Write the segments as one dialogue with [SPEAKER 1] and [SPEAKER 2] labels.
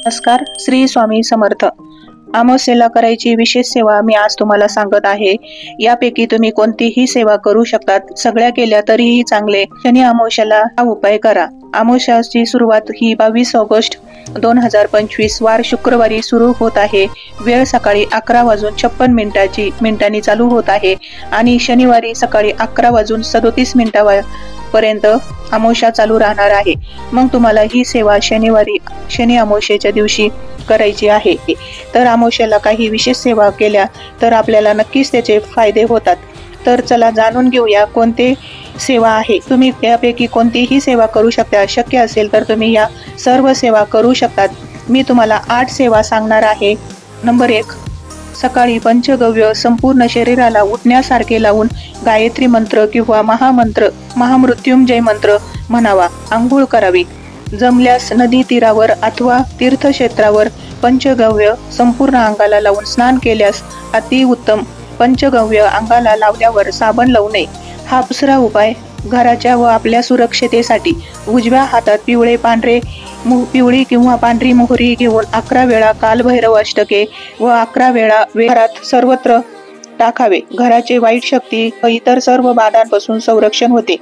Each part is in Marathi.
[SPEAKER 1] नमस्कार, श्री स्वामी समर्थ। अमावस्येला करायची विशेष सेवा मी आज तुम्हाला सांगत आहे। यापैकी तुम्ही कोणतीही सेवा करू शकतात, सगळ्या केल्या तरीही चांगले। शनी अमावस्येला हा उपाय करा। अमावस्याची सुरुवात ही 22 ऑगस्ट 2025 वार शुक्रवारी सुरू होत आहे। वेळ सकाळी 11:56 मिनिटांनी चालू होत आहे आणि शनिवारी सकाळी 11:37 पर्यंत अमावस्या चालू राहणार आहे। मग तुम्हाला ही सेवा शनी अमावस्येच्या दिवशी करायची आहे। तर अमावस्येला काही विशेष सेवा केल्या तर आपल्याला नक्कीच त्याचे फायदे होतात। तर चला जाणून घेऊया कोणते सेवा आहे। तुम्ही यापैकी कोणतीही सेवा करू शकता। शक्य असेल तर तुम्ही या सर्व सेवा करू शकतात। मी तुम्हाला 8 सेवा सांगणार आहे। नंबर 1, सकाळी पंचगव्य संपूर्ण शरीराला उठण्यासारखे लावून गायत्री मंत्र किंवा महामृत्युंजय मंत्र म्हणावा। आंघोळ करावी। जमल्यास नदी तीरावर अथवा तीर्थक्षेत्रावर पंचगव्य संपूर्ण अंगाला लावून स्नान केल्यास अतिउत्तम। पंचगव्य अंगाला लावल्यावर साबण लावू नये। हा दुसरा उपाय घराच्या व आपल्या सुरक्षितेसाठी। उजव्या हातात पिवळी किंवा पांढरी मोहरी घेऊन 11 वेळा कालभैरव अष्टके व 11 वेळा घरात सर्वत्र टाकावे। घराचे वाईट शक्ती व इतर सर्व बाधांपासून संरक्षण होते।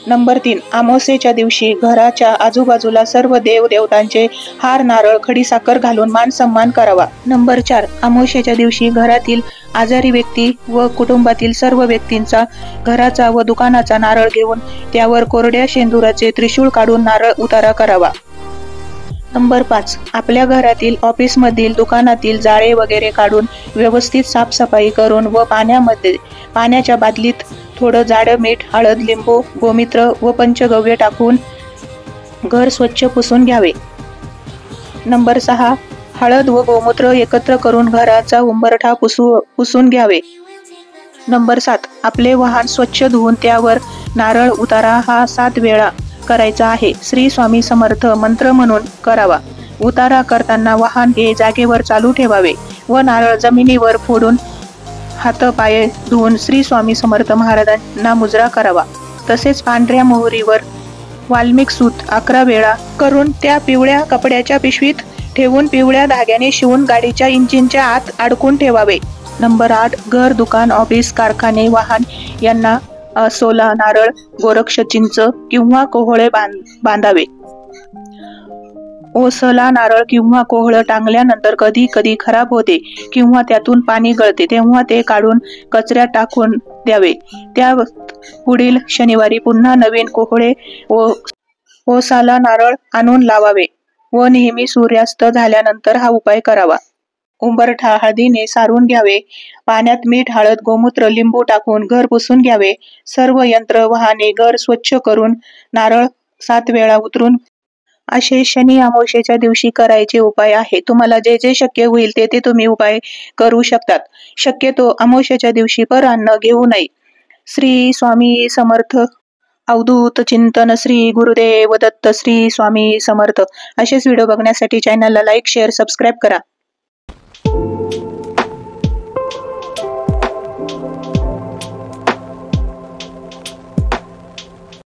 [SPEAKER 1] नंबर 3, अमावस्येच्या दिवशी घराच्या आजूबाजूला सर्व देवदेवतांचे हार, नारळ, खडीसाखर घालून मान सन्मान करावा। नंबर 4, अमावस्येच्या दिवशी घरातील आजारी व्यक्ती व कुटुंबातील सर्व व्यक्तींचा घराचा व दुकानाचा नारळ घेऊन त्यावर कोरड्या शेंदुराचे त्रिशूळ काढून नारळ उतारा करावा। नंबर 5, आपल्या घरातील, ऑफिसमधील, दुकानातील जाळे वगैरे काढून व्यवस्थित साफसफाई करून व पाण्याच्या बादलीत थोडं जाडं मीठ, हळद, लिंबू, गोमित्र व पंचगव्य टाकून घर स्वच्छ पुसून घ्यावे। नंबर 6, हळद व गोमूत्र एकत्र करून घराचा उंबरठा पुसून घ्यावे। नंबर 7, आपले वाहन स्वच्छ धुवून त्यावर नारळ उतारा हा 7 वेळा करायचा आहे। श्री स्वामी समर्थ मंत्र म्हणून करावा। उतारा करताना वाहन हे जागेवर चालू ठेवावे व नारळ जमिनीवर फोडून हातपाय धुवून श्री स्वामी समर्थ महाराजांना मुजरा करावा। तसेच पांढऱ्या मोहरीवर वाल्मिक सूत 11 वेळा करून त्या पिवळ्या कपड्याच्या पिशवीत ठेवून पिवळ्या धाग्याने शिवून गाडीच्या इंजिनच्या आत अडकून ठेवावे। नंबर 8, घर, दुकान, ऑफिस, कारखाने, वाहन यांना सोला, नारळ, गोरक्ष, चिंच किंवा कोहळे बांधावे। ओसला नारळ किंवा कोहळ टांगल्यानंतर कधी कधी खराब होते किंवा त्यातून पाणी गळते, तेव्हा ते काढून कचऱ्यात टाकून द्यावे। त्या पुढील शनिवारी पुन्हा नवीन कोहळे व ओसाला नारळ आणून लावावे व नेहमी सूर्यास्त झाल्यानंतर हा उपाय करावा। उंबरठा हळदीने सारून घ्यावे। पाण्यात मीठ, हळद, गोमूत्र, लिंबू टाकून घर पुसून घ्यावे। सर्व यंत्र, वाहने, घर स्वच्छ करून नारळ 7 वेळा उतरून असे शनी अमावस्येच्या दिवशी करायचे उपाय आहे। तुम्हाला जे जे शक्य होईल ते तुम्ही उपाय करू शकतात। शक्यतो अमावस्येच्या दिवशी पर-अन्न घेऊ नये। श्री स्वामी समर्थ। अवधूत चिंतन। श्री गुरुदेव दत्त। श्री स्वामी समर्थ। असेच व्हिडिओ बघण्यासाठी चॅनलला लाईक, शेअर, सबस्क्राईब करा।